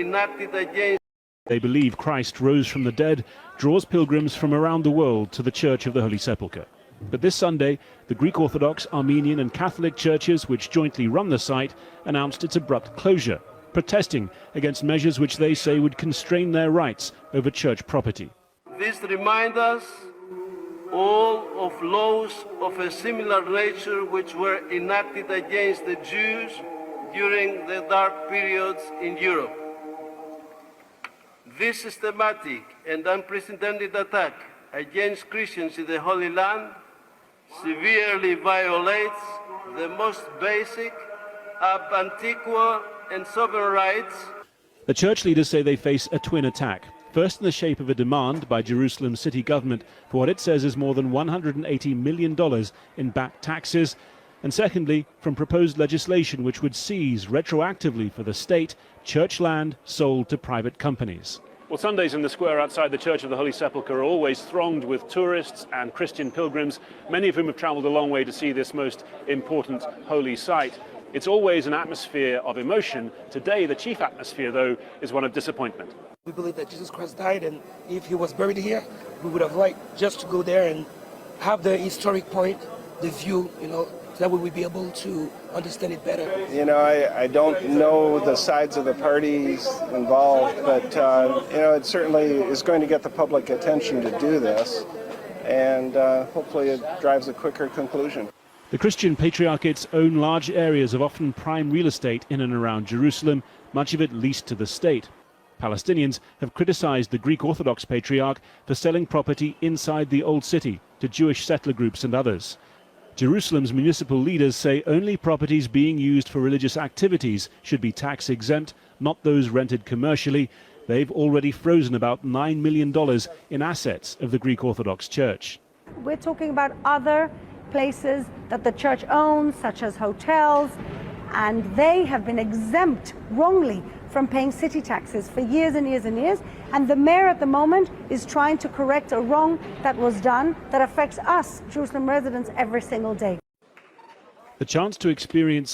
enacted against. They believe Christ rose from the dead draws pilgrims from around the world to the Church of the Holy Sepulchre. But this Sunday, the Greek Orthodox, Armenian and Catholic churches, which jointly run the site, announced its abrupt closure, protesting against measures which they say would constrain their rights over church property. This reminds us all of laws of a similar nature which were enacted against the Jews during the dark periods in Europe. This systematic and unprecedented attack against Christians in the Holy Land severely violates the most basic, ab antiqua and sovereign rights. The church leaders say they face a twin attack. First, in the shape of a demand by Jerusalem's city government for what it says is more than $180 million in back taxes. And secondly, from proposed legislation which would seize retroactively for the state church land sold to private companies. Well, Sundays in the square outside the Church of the Holy Sepulchre are always thronged with tourists and Christian pilgrims, many of whom have travelled a long way to see this most important holy site. It's always an atmosphere of emotion. Today, the chief atmosphere, though, is one of disappointment. We believe that Jesus Christ died, and if he was buried here, we would have liked just to go there and have the historic point, the view, so that way we'd be able to understand it better. I don't know the sides of the parties involved, but, it certainly is going to get the public attention to do this, and hopefully it drives a quicker conclusion. The Christian Patriarchates own large areas of often prime real estate in and around Jerusalem, much of it leased to the state. Palestinians have criticized the Greek Orthodox Patriarch for selling property inside the Old City to Jewish settler groups and others. Jerusalem's municipal leaders say only properties being used for religious activities should be tax exempt, not those rented commercially. They've already frozen about $9 million in assets of the Greek Orthodox Church. We're talking about other places that the church owns, such as hotels, and they have been exempt wrongly from paying city taxes for years and years and years. And the mayor at the moment is trying to correct a wrong that was done that affects us, Jerusalem residents, every single day. The chance to experience